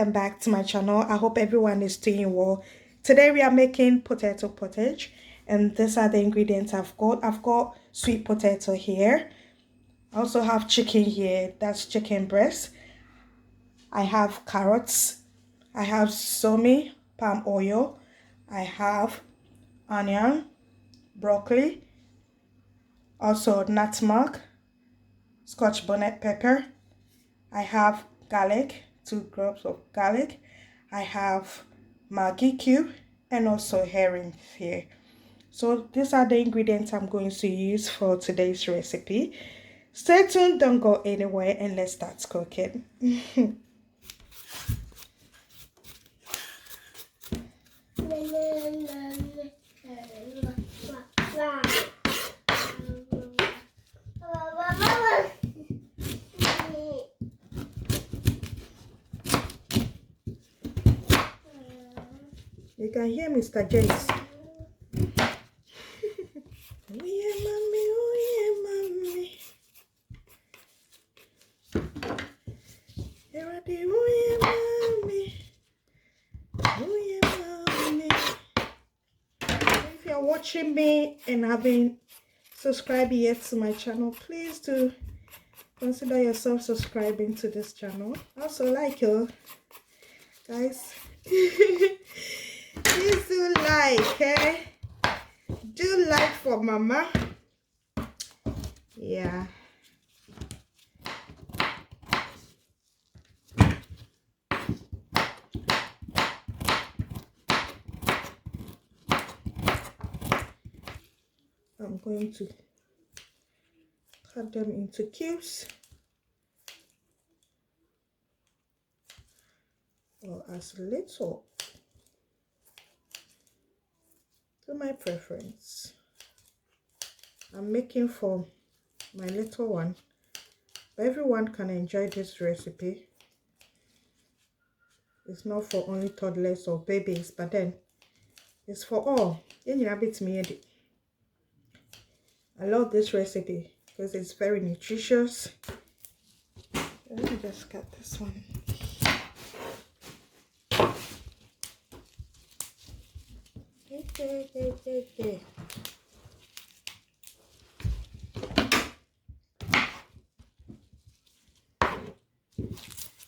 welcome back to my channel. I hope everyone is doing well. Today we are making potato pottage, and these are the ingredients I've got. I've got sweet potato here. I also have chicken here, that's chicken breast. I have carrots. I have somi, palm oil. I have onion, broccoli, also nutmeg, scotch bonnet pepper. I have garlic, 2 cloves of garlic. I have Maggi cube and also herring here. So these are the ingredients I'm going to use for today's recipe. Stay tuned, don't go anywhere, and let's start cooking. You can hear Mr. Jace. Oh yeah, mommy, oh yeah, mommy. Here I do, oh yeah, mommy. Oh yeah, mommy. If you're watching me and haven't subscribed yet to my channel, please do consider yourself subscribing to this channel. Also like it, guys. Please do like, eh? Do like for mama. Yeah. I'm going to cut them into cubes or as little to my preference. I'm making for my little one, but everyone can enjoy this recipe. It's not for only toddlers or babies, but then it's for all. I love this recipe because it's very nutritious. Let me just cut this one. Okay.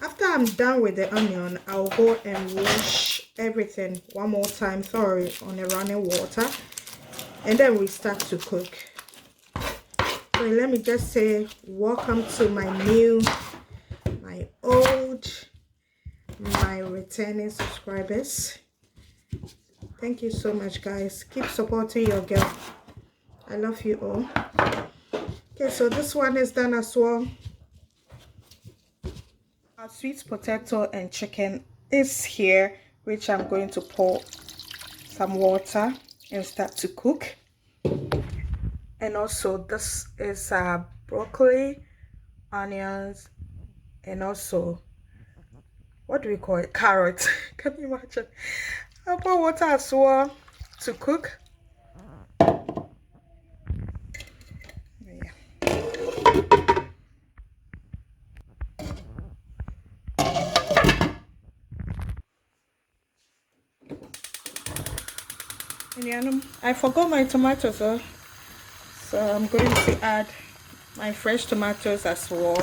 After I'm done with the onion, I'll go and wash everything one more time thoroughly on a running water, and then we start to cook. So let me just say welcome to my new, my old, my returning subscribers. Thank you so much, guys. Keep supporting your girl. I love you all. Okay, so this one is done as well. Our sweet potato and chicken is here, which I'm going to pour some water and start to cook. And also this is broccoli, onions, and also, what do we call it? Carrot. Can you imagine? I'll pour water as well to cook. Yeah. And I forgot my tomatoes, so I'm going to add my fresh tomatoes as well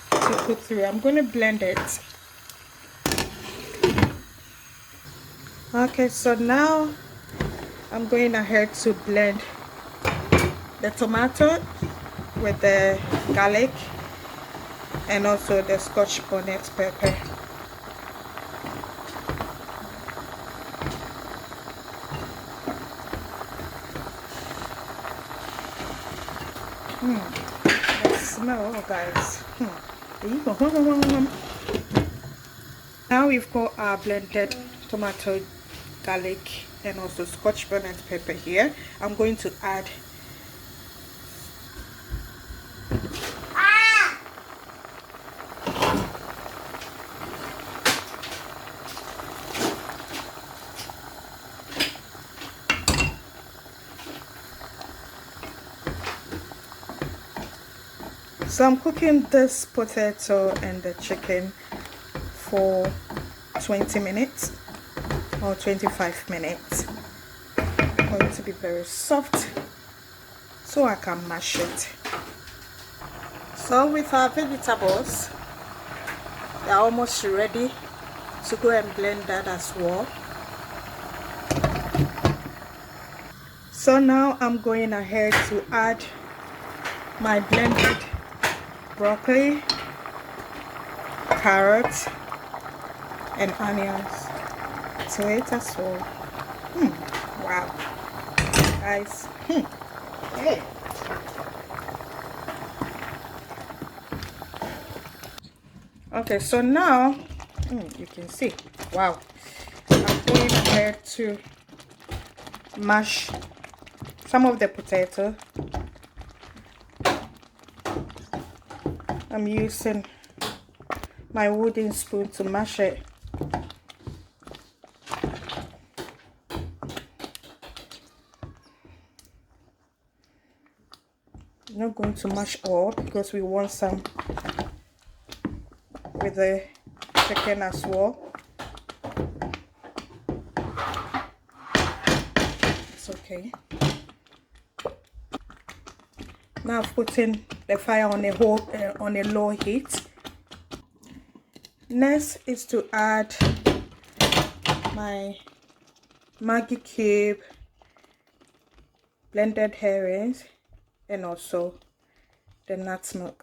to cook through. I'm going to blend it. Okay, so now I'm going ahead to blend the tomato with the garlic and also the scotch bonnet pepper. The smell, guys. Now we've got our blended tomato, garlic, and also scotch bonnet pepper here. I'm going to add So I'm cooking this potato and the chicken for 20 minutes or 25 minutes for it to be very soft so I can mash it. So with our vegetables, they're almost ready to go and blend that as well. So now I'm going ahead to add my blended broccoli, carrots and onions to it as well. Wow, guys. Hey. Okay, so now you can see, wow, I'm going ahead to mash some of the potato. I'm using my wooden spoon to mash it. I'm not going to mash all because we want some with the chicken as well. It's okay. Now I've put in the fire on a low heat. Next is to add my Maggi cube, blended herrings, and also the nutmeg.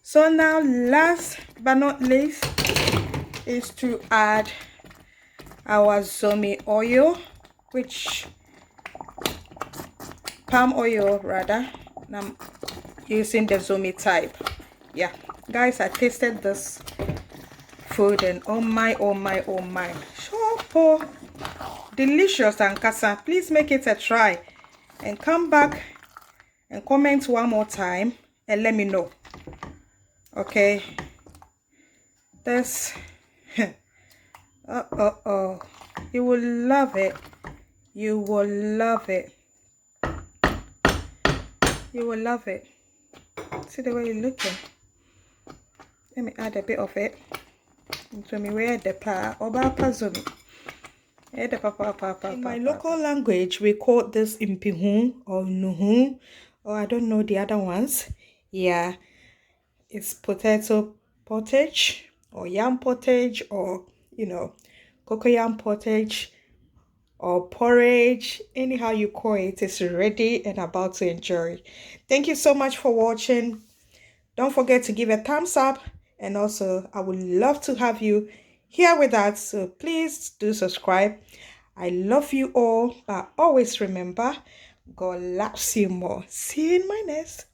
So now, last but not least, is to add our zomi oil, which palm oil rather. And I'm using the zomi type. Yeah, guys, I tasted this food and oh my, so delicious and casa. Please make it a try and come back and comment one more time and let me know. Okay, this you will love it. You will love it. You will love it. See the way you're looking. Let me add a bit of it into me where the pa oba pazumi. In my local language, we call this impihun or nuhun, or I don't know the other ones. Yeah, it's potato pottage or yam pottage, or cocoyam pottage or porridge. Anyhow you call it, it's ready and about to enjoy. Thank you so much for watching. Don't forget to give a thumbs up, and also I would love to have you here with us, so please do subscribe. I love you all, but always remember, God loves you more. See you in my next.